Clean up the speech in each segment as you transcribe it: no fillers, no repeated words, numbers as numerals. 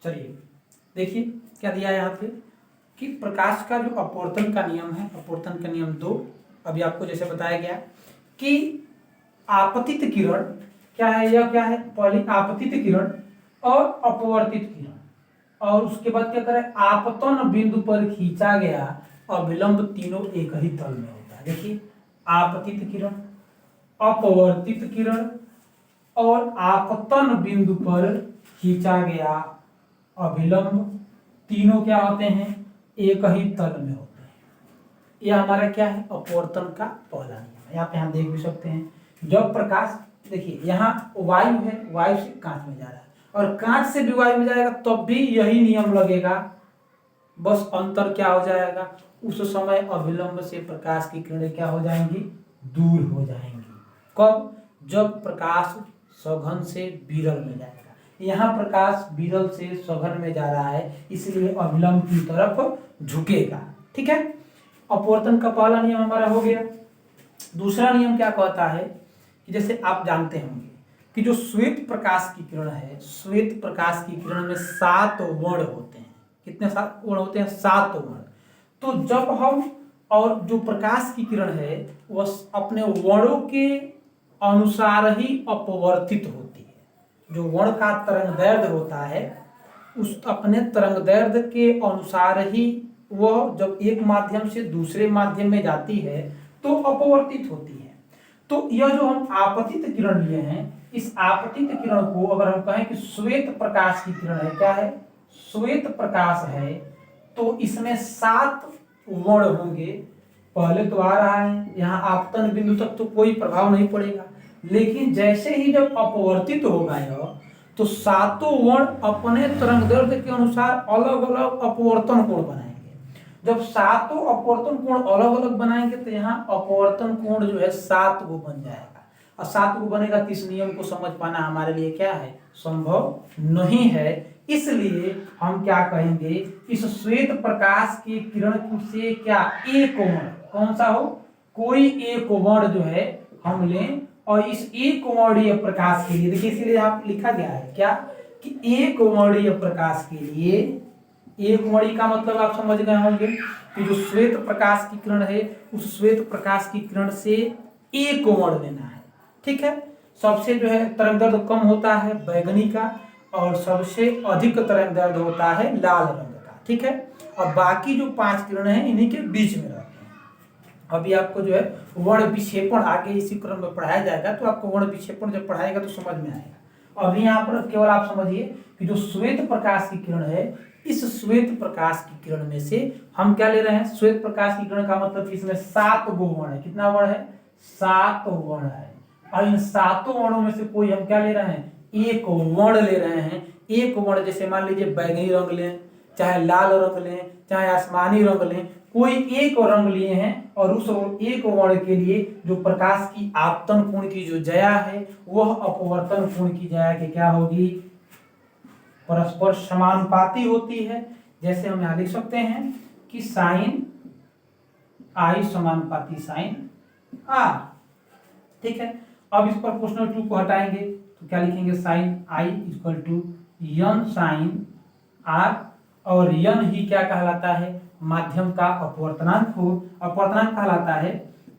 चलिए देखिए क्या दिया है यहाँ पे कि प्रकाश का जो अपवर्तन का नियम है, अपवर्तन का नियम 2, अभी आपको जैसे बताया गया कि आपतित किरण क्या है, यह क्या है, पहली आपतित किरण और अपवर्तित किरण, और उसके बाद क्या करें, आपतन बिंदु पर खींचा गया अभिलंब तीनों एक ही तल में होता है। देखिए आपतित किरण, अपवर्तित किरण और आपतन बिंदु पर खींचा गया अभिलंब तीनों क्या होते हैं, एक ही तल में होते हैं। यह हमारा क्या है, अपवर्तन का पहला नियम है। यहाँ पे हम देख भी सकते हैं जब प्रकाश, देखिए यहाँ वायु है, वायु से कांच में जा रहा है और कांच से भी वायु में जाएगा तब भी यही नियम लगेगा, बस अंतर क्या हो जाएगा, उस समय अभिलंब से प्रकाश की किरणें क्या हो जाएंगी, दूर हो जाएंगी। कब, जब प्रकाश सघन से विरल में जाएगा। यहाँ प्रकाश विरल से सघन में जा रहा है इसलिए अभिलंब की तरफ झुकेगा। ठीक है, अपवर्तन का पहला नियम हमारा हो गया। दूसरा नियम क्या कहता है कि जैसे आप जानते होंगे कि जो श्वेत प्रकाश की किरण है, श्वेत प्रकाश की किरण में 7 वर्ण होते हैं। कितने 7 वर्ण होते हैं, 7 वर्ण। तो जब हम, और जो प्रकाश की किरण है वह अपने वर्णों के अनुसार ही अपवर्तित होती है। जो वर्ण का तरंगदैर्ध्य होता है उस अपने तरंगदैर्ध्य के अनुसार ही वह जब एक माध्यम से दूसरे माध्यम में जाती है तो अपवर्तित होती है। तो यह जो हम आपतित किरण लिए हैं, इस आपतित किरण को अगर हम कहें कि श्वेत प्रकाश की किरण है, क्या है, श्वेत प्रकाश है, तो इसमें 7 वर्ण होंगे। पहले तो आ रहा है, यहाँ आपतन बिंदु तक तो कोई प्रभाव नहीं पड़ेगा, लेकिन जैसे ही जब अपवर्तित होगा यह, तो 7 वर्ण अपने तरंगदैर्ध्य के अनुसार अलग अलग अपवर्तन कोण बनाएंगे। जब 7 अपवर्तन कोण अलग अलग बनाएंगे तो यहाँ अपवर्तन कोण जो है 7 गो बन जाएगा, और 7 गो बनेगा तो इस नियम को समझ पाना हमारे लिए क्या है, संभव नहीं है। इसलिए हम क्या कहेंगे, इस श्वेत प्रकाश की किरण से क्या एक वर्ण, कौन सा हो, कोई एक वर्ण जो है हम लें, और इस एक वर्णीय प्रकाश के लिए, देखिए इसीलिए आप लिखा गया है क्या कि एक वर्णीय प्रकाश के लिए, एक वर्णी का मतलब आप समझ गए होंगे कि जो श्वेत प्रकाश की किरण है उस श्वेत प्रकाश की किरण से एक वर्ण लेना है। ठीक है, सबसे जो है तरंगदैर्ध्य कम होता है बैगनी का, और सबसे अधिक तरंगदैर्ध्य होता है लाल रंग का। ठीक है, और बाकी जो 5 किरण है इन्हीं के बीच में रहते हैं। अभी आपको जो है वर्ण विक्षेपण आगे इसी क्रम में पढ़ाया जाएगा, तो आपको वर्ण विक्षेपण जब पढ़ाएगा तो समझ में आएगा। अभी यहाँ पर केवल आप समझिए कि जो श्वेत प्रकाश की किरण है, इस श्वेत प्रकाश की किरण में से हम क्या ले रहे हैं, श्वेत प्रकाश की किरण का मतलब कि इसमें 7 गो वर्ण है। कितना वर्ण है, 7 वर्ण है, और इन 7 वर्णों में से कोई हम क्या ले रहे हैं, एक वर्ण ले रहे हैं। एक वर्ण जैसे मान लीजिए बैगनी रंग लें, चाहे लाल रंग लें, चाहे आसमानी रंग लें, कोई एक रंग लिए हैं, और उस एक वर्ण के लिए जो प्रकाश की आपतन कोण की जो जया है वह अपवर्तन कोण की जया की क्या होगी, परस्पर समानुपाती होती है। जैसे हम यहाँ लिख सकते हैं कि साइन आई समानुपाती साइन आर। ठीक है, अब इस पर क्वेश्चन 2 को हटाएंगे तो क्या लिखेंगे, sine I equal to n sine r, और यन ही क्या कहलाता है, माध्यम का अपवर्तनांक हो, अपवर्तनांक कहलाता है।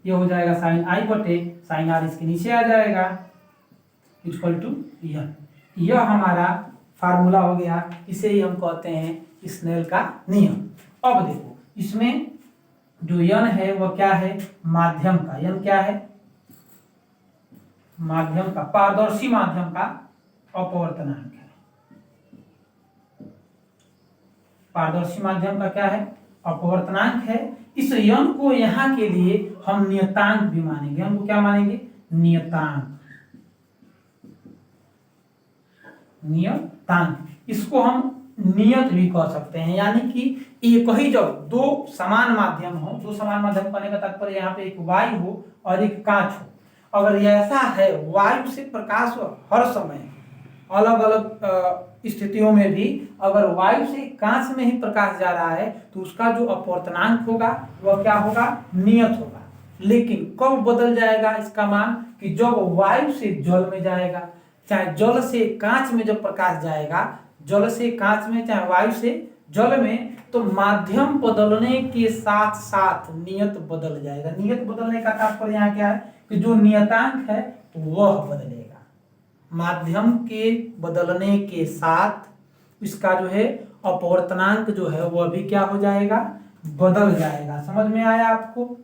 ये हो जाएगा साइन आई बटे साइन आर, इसके नीचे आ जाएगा इक्वल टू यन। यह हमारा फार्मूला हो गया, इसे ही हम कहते हैं स्नेल का नियम। अब देखो इसमें जो यन है वह क्या है, माध्यम का, यन क्या है, माध्यम का, पारदर्शी माध्यम का अपवर्तनांक है। पारदर्शी माध्यम का क्या है, अपवर्तनांक है। इस यन को यहाँ के लिए हम नियतांक भी मानेंगे। हम क्या मानेंगे, नियतांक, नियतांक। इसको हम नियत भी कह सकते हैं, यानी कि एक ही जब 2 समान माध्यम हो, 2 समान माध्यम कहने का तात्पर्य यहाँ पे एक वायु हो और एक कांच हो, अगर ऐसा है वायु से प्रकाश हर समय अलग अलग स्थितियों में भी अगर वायु से कांच में ही प्रकाश जा रहा है तो उसका जो अपवर्तनांक होगा वह क्या होगा, नियत होगा। लेकिन कब बदल जाएगा इसका मान, कि जब वायु से जल में जाएगा, चाहे जल से कांच में जब प्रकाश जाएगा, जल से कांच में चाहे वायु से जल में, तो माध्यम बदलने के साथ साथ नियत बदल जाएगा। नियत बदलने का तात्पर्य यहाँ क्या है कि जो नियतांक है वह बदलेगा। माध्यम के बदलने के साथ इसका जो है अपवर्तनांक जो है वह भी क्या हो जाएगा, बदल जाएगा। समझ में आया आपको?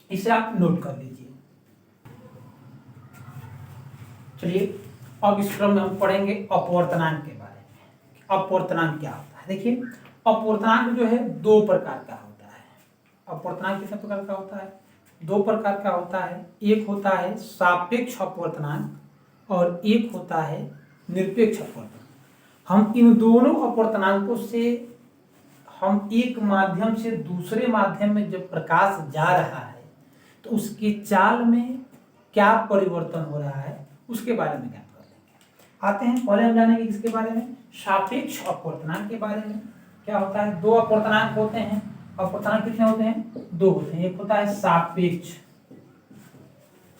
इसे आप नोट कर लीजिए। चलिए अब इस क्रम में हम पढ़ेंगे अपवर्तनांक के बारे में। अपवर्तनांक क्या होता है? देखिए, अपवर्तनांक जो है दो प्रकार का होता है। अपवर्तनांक कितने प्रकार का होता है? दो प्रकार का होता है। एक होता है सापेक्ष अपवर्तनांक और एक होता है निरपेक्ष अपवर्तनांक। हम इन दोनों अपवर्तनांकों से हम एक माध्यम से दूसरे माध्यम में जब प्रकाश जा रहा है तो उसकी चाल में क्या परिवर्तन हो रहा है उसके बारे में ज्ञात कर लेंगे। आते हैं, पहले हम जानेंगे किसके बारे में, सापेक्ष अपवर्तनांक के बारे में। क्या होता है? दो अपवर्तनांक होते हैं। अपवर्तनांक कितने होते हैं? दो होते हैं। एक होता है सापेक्ष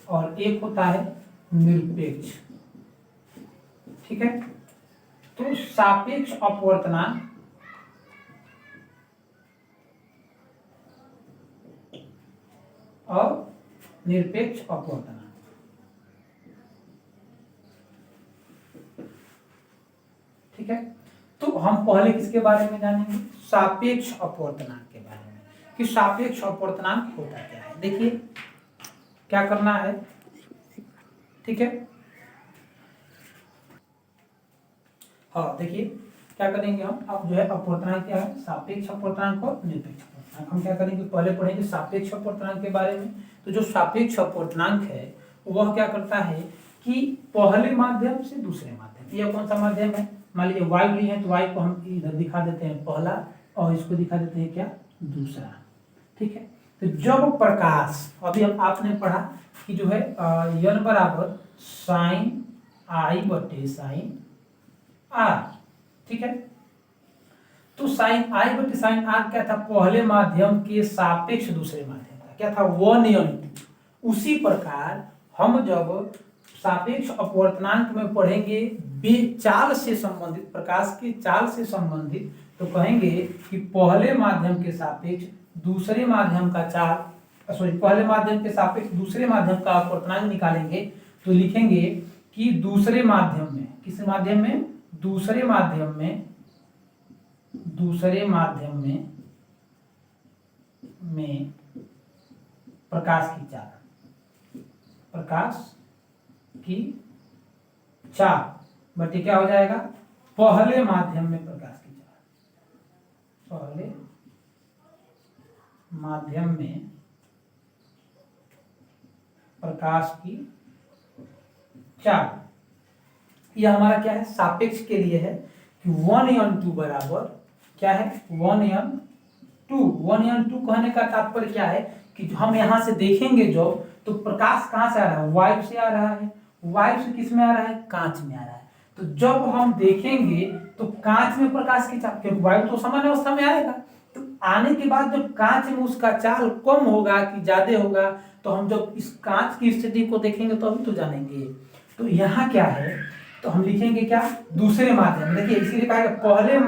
और एक होता है निरपेक्ष। ठीक है, तो सापेक्ष अपवर्तनांक और निरपेक्ष अपवर्तनांक। ठीक है, तो हम पहले किसके बारे में जानेंगे? सापेक्ष अपवर्तनांक के बारे में, कि सापेक्ष अपवर्तनांक होता क्या है। देखिए क्या करना है, ठीक है। हाँ, देखिए क्या करेंगे हम, अब जो है अपवर्तनांक क्या है, सापेक्ष अपवर्तनांक और निरपेक्ष अपवर्तनांक। हम क्या करेंगे, पहले पढ़ेंगे सापेक्ष अपवर्तनांक के बारे में। तो जो सापेक्ष अपवर्तनांक है वह क्या करता है कि पहले माध्यम से दूसरे माध्यम, यह कौन सा माध्यम है, मान लीजिए वायु ली है तो वायु को हम इधर दिखा देते हैं पहला और इसको दिखा देते हैं क्या, दूसरा। ठीक है, तो जब प्रकाश, अभी हम आपने पढ़ा कि जो है यन बराबर साइन आई बटे साइन आर। ठीक है, तो साइन आई बटे साइन आर क्या था, पहले माध्यम के सापेक्ष दूसरे माध्यम का क्या था, 1:2। उसी प्रकार हम जब सापेक्ष अपवर्तनांक में पढ़ेंगे चाल से संबंधित, प्रकाश की चाल से संबंधित, तो कहेंगे कि पहले माध्यम के सापेक्ष दूसरे माध्यम का चाल, पहले माध्यम के सापेक्ष दूसरे माध्यम का अपवर्तनांक निकालेंगे तो लिखेंगे कि दूसरे माध्यम में, किस माध्यम में, दूसरे माध्यम में प्रकाश की चाल, प्रकाश की चाल बटे क्या हो जाएगा, पहले माध्यम में प्रकाश की चाल, पहले माध्यम में प्रकाश की चाल। यह हमारा क्या है, सापेक्ष के लिए है कि 1:2 बराबर क्या है, 1:2। 1:2 कहने का तात्पर्य क्या है कि हम यहां से देखेंगे जो, तो प्रकाश कहां से आ रहा है, वायु से आ रहा है। वायु से किस में आ रहा है, कांच में आ रहा है। तो जब हम देखेंगे तो कांच में प्रकाश की चाल, क्योंकि वायु तो सामान्य अवस्था में आएगा, तो आने के बाद जब कांच में उसका चाल कम होगा कि ज्यादा होगा, तो हम जब इस कांच की स्थिति को देखेंगे तो अभी तो जानेंगे। तो यहाँ क्या है, तो हम लिखेंगे क्या, दूसरे माध्यम। देखिए इसीलिए कहा गया पहले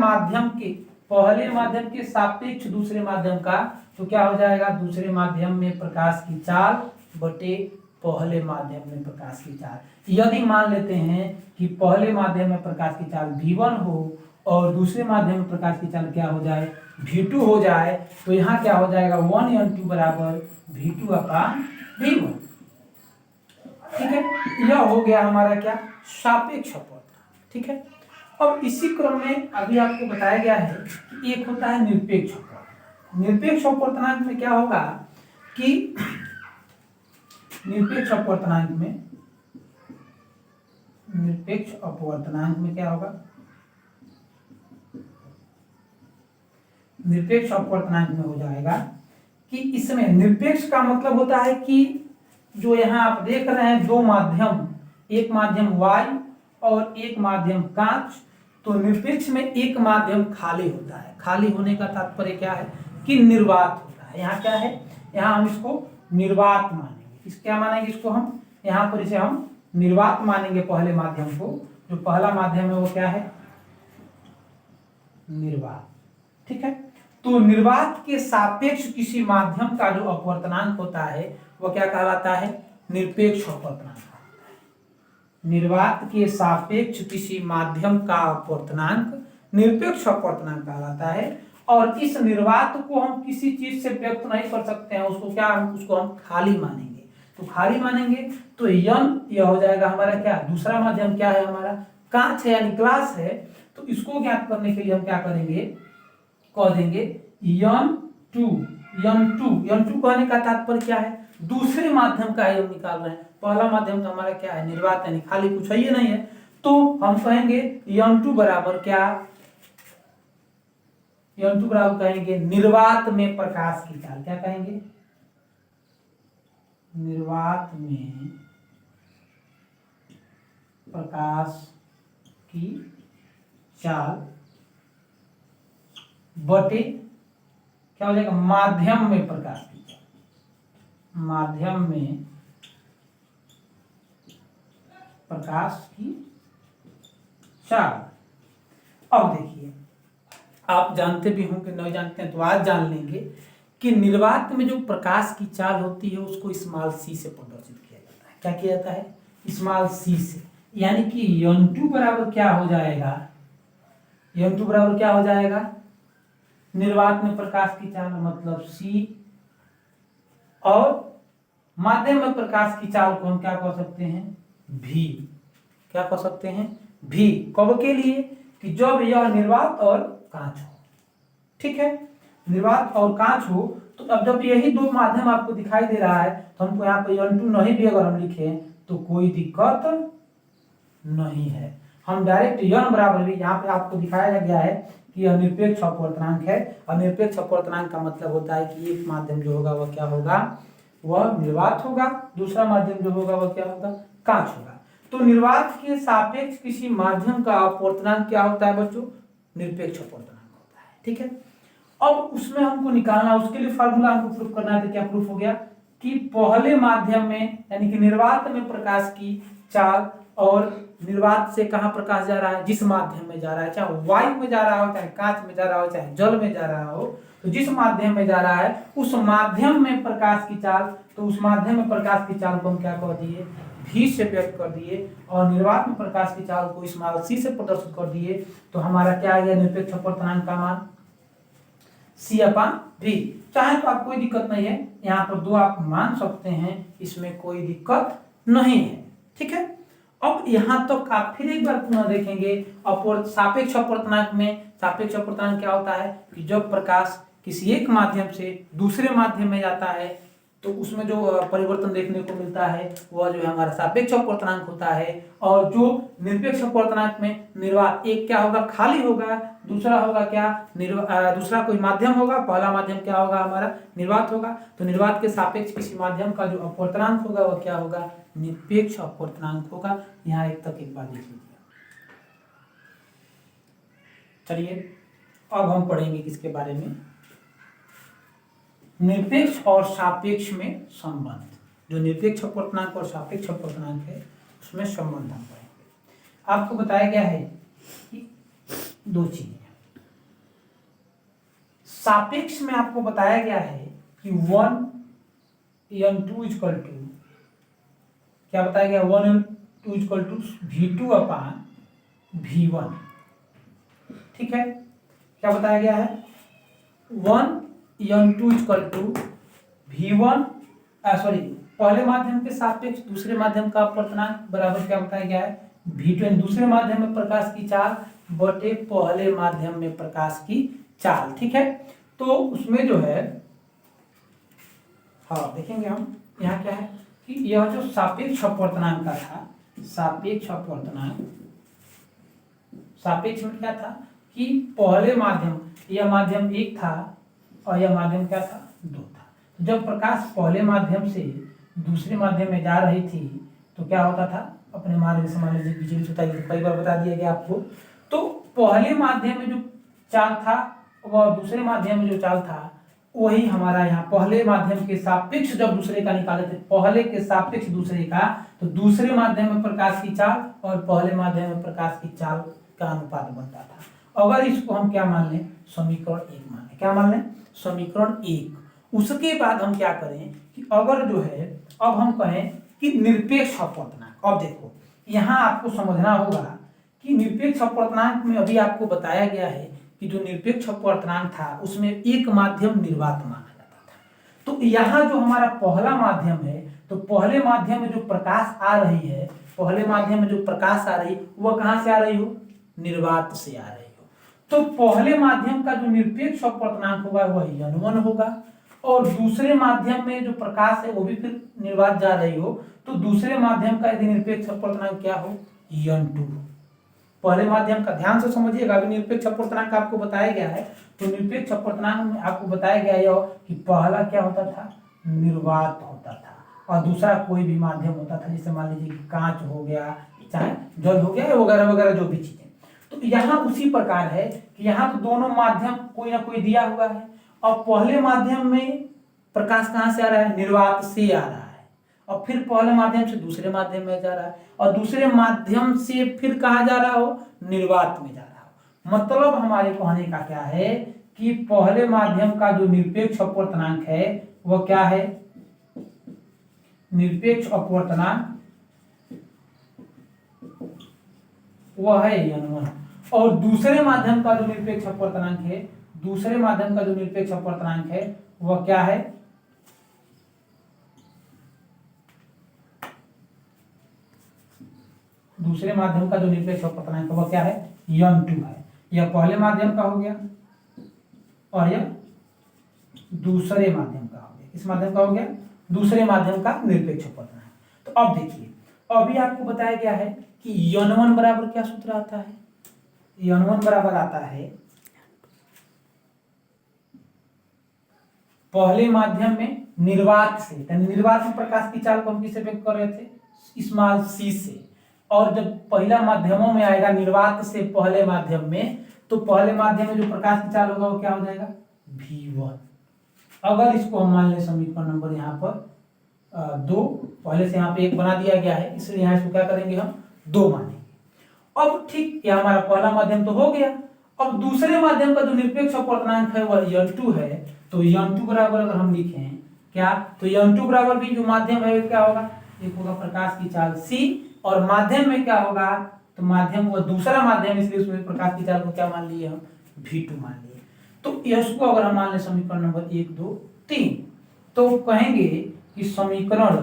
माध्यम के सापेक्ष दूसरे माध्यम का, तो क्या हो जाएगा, दूसरे माध्यम में प्रकाश की चाल बटे पहले माध्यम में प्रकाश की चाल। यदि मान लेते हैं कि पहले माध्यम में प्रकाश की चाल v1 हो और दूसरे माध्यम में प्रकाश की चाल क्या हो जाए, v2 हो जाए, तो यहाँ क्या हो जाएगा, 1:2 बराबर v2/v1। ठीक है, यह हो गया हमारा क्या, सापेक्ष अपवर्तनांक। ठीक है, अब इसी क्रम में अभी आपको बताया गया है कि एक होता है निरपेक्ष अपवर्तनांक। निरपेक्ष अपवर्तनांक में क्या होगा कि निरपेक्ष अपवर्तनांक में क्या होगा, निरपेक्ष अपवर्तनांक में हो जाएगा कि इसमें निरपेक्ष का मतलब होता है कि जो यहाँ आप देख रहे हैं दो माध्यम, एक माध्यम वायु और एक माध्यम कांच, तो निरपेक्ष में एक माध्यम खाली होता है। खाली होने का तात्पर्य क्या है कि निर्वात होता है। यहाँ क्या है, यहाँ हम इसको निर्वात मानेंगे। इस क्या मानेंगे, इसको हम यहाँ पर इसे हम निर्वात मानेंगे। पहले माध्यम को, जो पहला माध्यम है वो क्या है, निर्वात। ठीक है, तो निर्वात के सापेक्ष किसी माध्यम का जो अपवर्तनांक होता है वह क्या कहलाता है? निरपेक्ष अपवर्तनांक। निर्वात के सापेक्ष किसी माध्यम का अपवर्तनांक निरपेक्ष अपवर्तनांक कहलाता है। और इस निर्वात को हम किसी चीज से व्यक्त नहीं कर सकते हैं, उसको हम खाली मानेंगे। तो खाली मानेंगे तो यन यह हो जाएगा हमारा क्या? दूसरा माध्यम क्या है हमारा? कांच है यानी ग्लास है। तो इसको ज्ञात करने के लिए हम क्या करेंगे? कह देंगे यन टू कहने का तात्पर्य क्या है? दूसरे माध्यम का हम निकाल रहे हैं। पहला माध्यम तो हमारा क्या है? निर्वात, यानी खाली कुछ है ही नहीं है। तो हम कहेंगे यन2 बराबर क्या? यन2 बराबर कहेंगे निर्वात में प्रकाश की चाल। क्या कहेंगे? निर्वात में प्रकाश की चाल बटे क्या हो जाएगा? माध्यम में प्रकाश की चाल। माध्यम में प्रकाश की चाल। अब देखिए, आप जानते भी होंगे, नहीं जानते हैं तो आज जान लेंगे कि निर्वात में जो प्रकाश की चाल होती है उसको स्मॉल सी से प्रदर्शित किया जाता है। क्या किया जाता है? स्मॉल सी से। यानी कि यन2 बराबर क्या हो जाएगा? यन2 बराबर क्या हो जाएगा? निर्वात में प्रकाश की चाल मतलब सी, और माध्यम में प्रकाश की चाल को हम क्या कह सकते हैं? भी। क्या कह सकते हैं? भी। कब के लिए? कि जब यह निर्वात और कांच हो। ठीक है, निर्वात और कांच हो। तो अब जब यही दो माध्यम आपको दिखाई दे रहा है तो हमको यहाँ पे यन2 नहीं भी अगर हम लिखे तो कोई दिक्कत नहीं है। हम डायरेक्ट यन बराबर भी यहाँ पे आपको दिखाया गया है कि यह निरपेक्ष अपवर्तनांक है। और निरपेक्ष अपवर्तनांक का मतलब होता है कि एक माध्यम जो होगा वह क्या होगा? वह निर्वात होगा, दूसरा माध्यम जो होगा वह क्या होगा? कांच होगा। तो निर्वात के सापेक्ष किसी माध्यम का अपवर्तनांक क्या होता है बच्चों? निरपेक्ष अपवर्तनांक होता है। ठीक है, अब उसमें हमको निकालना, उसके लिए फार्मूला हमको प्रूफ करना है। तो क्या प्रूफ हो गया? कि पहले माध्यम में यानी कि निर्वात में प्रकाश की चाल, और निर्वात से कहाँ प्रकाश जा रहा है? जिस माध्यम में जा रहा है, चाहे वायु में जा रहा हो, चाहे कांच में जा रहा हो, चाहे जल में जा रहा हो, तो जिस माध्यम में जा रहा है उस माध्यम में प्रकाश की चाल, तो उस माध्यम में प्रकाश की चाल को हम क्या कह दिए? भी से व्यक्त कर दिए। और निर्वात में प्रकाश की चाल को स्मॉल सी से प्रदर्शित कर दिए। तो हमारा क्या आ गया? निरपेक्ष अपवर्तनांक का मान C/V। चाहे तो आप कोई दिक्कत नहीं है, यहाँ पर 2 आप मान सकते हैं, इसमें कोई दिक्कत नहीं है। ठीक है, अब यहाँ तक आप फिर एक बार पुनः देखेंगे। सापेक्ष अपवर्तनांक में सापेक्ष अपवर्तनांक क्या होता है? कि जब प्रकाश किसी एक माध्यम से दूसरे माध्यम में जाता है तो उसमें जो परिवर्तन देखने को मिलता है वह जो है हमारा सापेक्ष अपवर्तनांक होता है। और जो निरपेक्ष अपवर्तनांक में निर्वात, एक क्या होगा? खाली होगा, दूसरा होगा क्या? दूसरा कोई माध्यम होगा, पहला माध्यम क्या होगा? हमारा निर्वात होगा। तो निर्वात के सापेक्ष किसी माध्यम का जो अपवर्तनांक होगा वह क्या होगा? निरपेक्ष अपवर्तनांक होगा। यहाँ एक तक एक बार लिख लीजिए। चलिए अब हम पढ़ेंगे किसके बारे में? निरपेक्ष और सापेक्ष में संबंध। जो निरपेक्ष अपवर्तनांक और सापेक्ष अपवर्तनांक है उसमें संबंध हम पढ़ेंगे। आपको बताया गया है कि 2 चीजें। सापेक्ष में आपको बताया गया है कि 1n2 इक्वल टू क्या बताया गया? 1n2 equal to V2/V1। ठीक है, क्या बताया गया है? 1n2 इक्वल टू V1 पहले माध्यम के सापेक्ष दूसरे माध्यम का अपवर्तनांक बराबर क्या बताया गया है? V2, दूसरे माध्यम में प्रकाश की चाल बटे पहले माध्यम में प्रकाश की चाल। ठीक है, तो उसमें जो है, हाँ देखेंगे हम यहाँ क्या है कि यह जो सापेक्ष अपवर्तनांक का था, सापेक्ष अपवर्तनांक, सापेक्ष में क्या था कि पहले माध्यम, यह माध्यम 1 था और यह माध्यम क्या था? 2 था। तो जब प्रकाश पहले माध्यम से दूसरे माध्यम में जा रही थी तो क्या होता था? अपने मार्ग से मान लीजिए विचलित होता है, कई बार बता दिया गया आपको। तो पहले माध्यम में जो चाल था वह दूसरे माध्यम में जो चाल था वही हमारा यहाँ पहले माध्यम के सापेक्ष जब दूसरे का निकाले थे, पहले के सापेक्ष दूसरे का, तो दूसरे माध्यम में प्रकाश की चाल और पहले माध्यम में प्रकाश की चाल का अनुपात बनता था। अगर इसको हम क्या मान लें, समीकरण 1 मान लें, क्या मान लें, समीकरण 1। उसके बाद हम क्या करें कि अगर जो है, अब हम कहें कि निरपेक्ष अपवर्तनांक। अब देखो यहाँ आपको समझना होगा कि निरपेक्ष अपवर्तनांक में अभी आपको बताया गया है कि जो निरपेक्ष अपवर्तनांक था उसमें एक माध्यम निर्वात माना जाता था। तो यहाँ जो हमारा पहला माध्यम है, तो पहले माध्यम में जो प्रकाश आ रही है, पहले माध्यम में जो प्रकाश आ रही वह कहाँ से आ रही हो, निर्वात से आ रही हो। तो पहले माध्यम का जो निरपेक्ष अपवर्तनांक होगा वह n1 होगा, और दूसरे माध्यम में जो प्रकाश है वो भी फिर निर्वात जा रही हो, तो दूसरे माध्यम का यदि निरपेक्ष अपवर्तनांक क्या हो, n2। पहले माध्यम का ध्यान से समझिएगा, अभी निरपेक्ष अपवर्तनांक आपको बताया गया है, तो निरपेक्ष अपवर्तनांक में आपको बताया गया यह कि पहला क्या होता था, निर्वात होता था, और दूसरा कोई भी माध्यम होता था, जैसे मान लीजिए कि कांच हो गया, चाहे जल हो गया, वगैरह वगैरह जो भी चीजें। तो यहाँ उसी प्रकार है कि यहाँ तो दोनों माध्यम कोई ना कोई दिया हुआ है, और पहले माध्यम में प्रकाश कहाँ से आ रहा है, निर्वात से आ रहा है, और फिर पहले माध्यम से दूसरे माध्यम में जा रहा है, और दूसरे माध्यम से फिर कहाँ जा रहा हो, निर्वात में जा रहा हो। मतलब हमारे कहने का क्या है कि पहले माध्यम का जो निरपेक्ष अपवर्तनांक है वह क्या है, निरपेक्ष अपवर्तनांक वह है n1, और दूसरे माध्यम का जो निरपेक्ष अपवर्तनांक है, दूसरे माध्यम का जो निरपेक्ष अपवर्तनांक है वह क्या है, दूसरे माध्यम का जो निरपेक्ष अपवर्तनांक है वह क्या है, n2 है। यह पहले माध्यम का हो गया और यह दूसरे माध्यम का हो गया, इस माध्यम का हो गया दूसरे माध्यम का निरपेक्ष अपवर्तनांक। तो अब देखिए, अभी आपको बताया गया है कि n1 बराबर क्या सूत्र आता है, n1 बराबर आता है पहले माध्यम में निर्वात से, यानी निर्वात में प्रकाश की चाल को हम किससे व्यक्त कर रहे थे, स्मॉल c से, और जब पहला माध्यमों में आएगा निर्वात से पहले माध्यम में, तो पहले माध्यम में जो प्रकाश की चाल होगा वो क्या हो जाएगा, v1। अगर इसको हम मान लें समीकरण नंबर यहाँ पर 2, पहले से यहाँ पे 1 बना दिया गया है, इसलिए यहाँ इसको क्या करेंगे, हम 2 मानेंगे। अब ठीक, यह हमारा पहला माध्यम तो हो गया। अब दूसरे माध्यम का जो निरपेक्ष अपवर्तनांक है वह n2 है, तो n2 बराबर अगर हम लिखें क्या, तो n2 बराबर भी जो माध्यम है क्या होगा, एक होगा प्रकाश की चाल c, और माध्यम में क्या होगा, तो माध्यम वो दूसरा माध्यम, इसलिए उसमें प्रकाश की चाल को क्या मान लिए हम, v2 मान लिए। तो इसको अगर हम मान लें समीकरण नंबर 1 2 3, तो कहेंगे कि समीकरण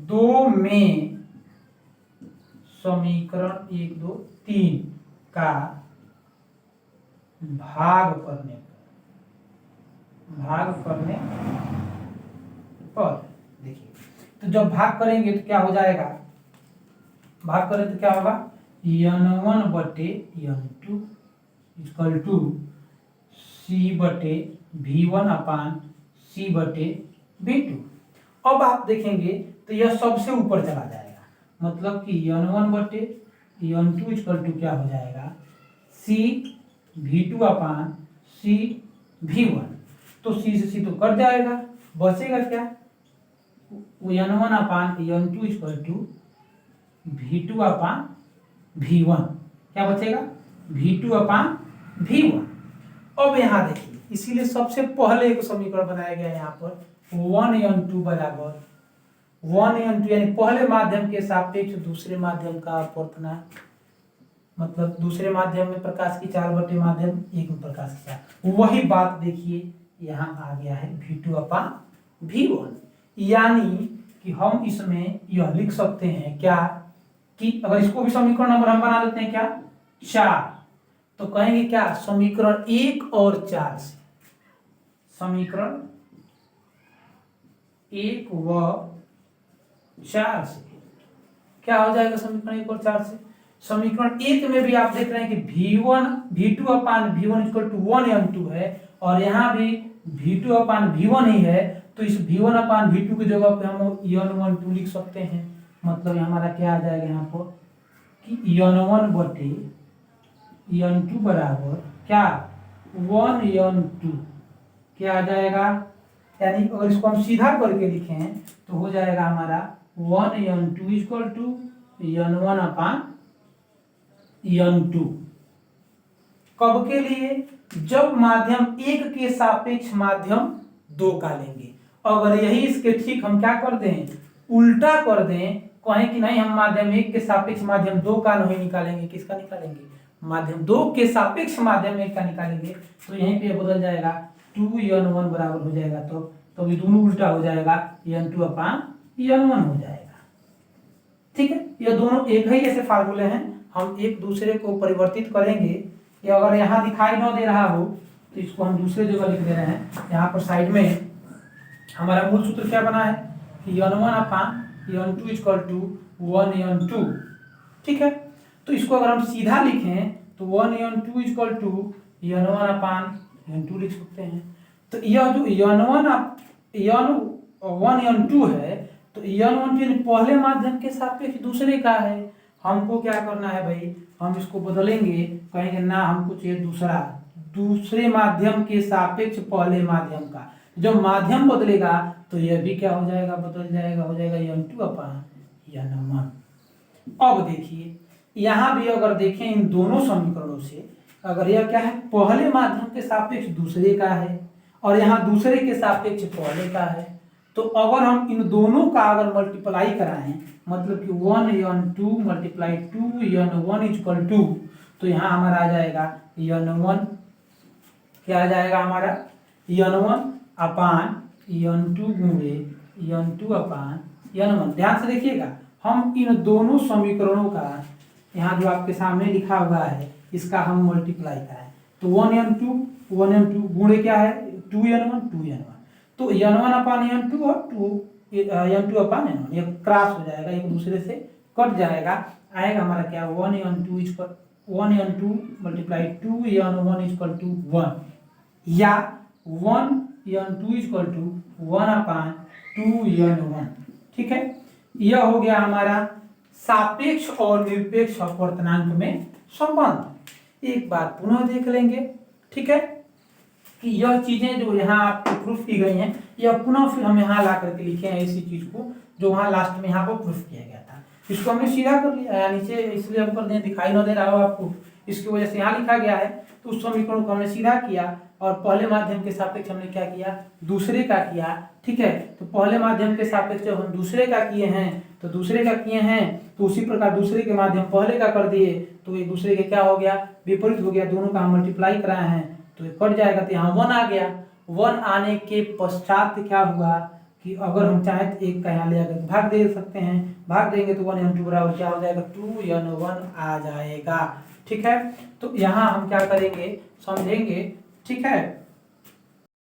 2 में, समीकरण 1 2 3 का भाग करने पर देखिए, तो जब भाग करेंगे तो क्या हो जाएगा, भाग करें तो क्या होगा, n1 बटे n2 इक्वल टू c बटे v1 अपान c बटे v2। अब आप देखेंगे तो यह सबसे ऊपर चला जाएगा, मतलब कि n1 बटे n2 इक्वल टू क्या हो जाएगा, c v2 अपान c v1। तो c से c तो कट जाएगा, बचेगा क्या, n1 upon n2 equal to v2 upon v1, क्या बचेगा, v2 अपान v1। अब यहाँ देखिए, इसीलिए सबसे पहले एक समीकरण बनाया गया है यहाँ पर 1n2 बराबर 1n2, यानी पहले माध्यम के सापेक्ष दूसरे माध्यम का अपवर्तनांक, मतलब दूसरे माध्यम में प्रकाश की चाल बटे माध्यम एक में प्रकाश की चाल। वही बात देखिए यहाँ आ गया है v2 अपान v1, यानी कि हम इसमें यह लिख सकते हैं क्या, कि अगर इसको भी समीकरण नंबर हम बना लेते हैं क्या, 4, तो कहेंगे क्या, समीकरण 1 और 4 से, समीकरण 1 व 4 से क्या हो जाएगा, समीकरण 1 और 4 से, समीकरण 1 में भी आप देख रहे हैं कि v2 upon v1 equal to 1n2 है, और यहाँ भी v2 अपान v1 ही है, तो इस v1 अपान v2 की जगह पे हम n12 लिख सकते हैं। मतलब हमारा क्या आ जाएगा यहाँ पर कि n1 बटे n2 बराबर क्या, 1n2 क्या आ जाएगा, यानी अगर इसको हम सीधा करके लिखें तो हो जाएगा हमारा 1n2 equal to n1 upon n2। कब के लिए? जब माध्यम 1 के सापेक्ष माध्यम 2 का लेंगे। अगर यही इसके ठीक हम क्या कर दें, उल्टा कर दें, कहें कि नहीं हम माध्यम 1 के सापेक्ष माध्यम 2 का नहीं निकालेंगे, किसका निकालेंगे? माध्यम 2 के सापेक्ष माध्यम 1 का निकालेंगे, तो यहीं पे बदल जाएगा 2n1 बराबर हो जाएगा। तो ये दोनों उल्टा हो जाएगा, n2/n1 हो जाएगा। ठीक है, ये दोनों एक ही ऐसे फार्मूले हैं, हम एक दूसरे को परिवर्तित करेंगे। ये अगर यहाँ दिखाई न दे रहा हो तो इसको हम दूसरे जगह लिख दे रहे हैं। यहाँ पर साइड में हमारा मूल सूत्र क्या बना है कि n1/n2 = 1n2। ठीक है, तो इसको अगर हम सीधा लिखें तो 1n2 = n1/n2 लिख सकते हैं। तो यह जो n1n2 है, तो n1 पहले माध्यम के सापेक्ष दूसरे का है। हमको क्या करना है भाई, हम इसको बदलेंगे, कहेंगे ना हमको चाहिए दूसरे माध्यम के सापेक्ष पहले माध्यम का। जब माध्यम बदलेगा तो यह भी क्या हो जाएगा, बदल जाएगा, हो जाएगा n2/n1। अब देखिए यहाँ भी अगर देखें इन दोनों समीकरणों से, अगर यह क्या है, पहले माध्यम के सापेक्ष दूसरे का है और यहाँ दूसरे के सापेक्ष पहले का है, तो अगर हम इन दोनों का अगर मल्टीप्लाई कराएं, मतलब कि 1n2 × 2n1 = 2, तो यहाँ हमारा आ जाएगा n1, क्या आ जाएगा हमारा, n1/n2 × n2/n1। ध्यान से देखिएगा, हम इन दोनों समीकरणों का यहाँ जो आपके सामने लिखा हुआ है इसका हम मल्टीप्लाई कराएं, तो 1n2 गुणे क्या है, 2n1, तो n1/n2 और n2/n1 ये क्रॉस हो जाएगा, एक दूसरे से कट जाएगा, आएगा हमारा क्या, 1n2 × 2n1 = 1, या 1n2 = 1/2n1। ठीक है, यह हो गया हमारा सापेक्ष और निरपेक्ष अपवर्तनांक में संबंध। एक बार पुनः देख लेंगे, ठीक है, कि यह चीजें जो यहाँ आपको प्रूफ की गई हैं, यह पुनः फिर हम यहाँ ला करके लिखे हैं इसी चीज को जो वहाँ लास्ट में यहाँ पर प्रूफ किया गया था। इसको हमने सीधा कर लिया नीचे, इसलिए हम कर दें, दिखाई न दे रहा हो आपको, इसकी वजह से यहाँ लिखा गया है। तो उस समीकरण को हमने सीधा किया और पहले माध्यम के सापेक्ष हमने क्या किया, दूसरे का किया। ठीक है, तो पहले माध्यम के सापेक्ष जब हम दूसरे का किए हैं तो दूसरे का किए हैं, तो उसी प्रकार दूसरे के माध्यम पहले का कर दिए, तो एक दूसरे के क्या हो गया, विपरीत हो गया, दोनों का हम मल्टीप्लाई कराए हैं तो ये कट जाएगा, तो यहाँ 1 आ गया। 1 आने के पश्चात क्या हुआ कि अगर हम चाहें तो एक का यहाँ ले आकर भाग दे सकते हैं, भाग देंगे तो 1n2 बराबर क्या हो जाएगा, 2n1 आ जाएगा। ठीक है, तो यहाँ हम क्या करेंगे, समझेंगे। ठीक है।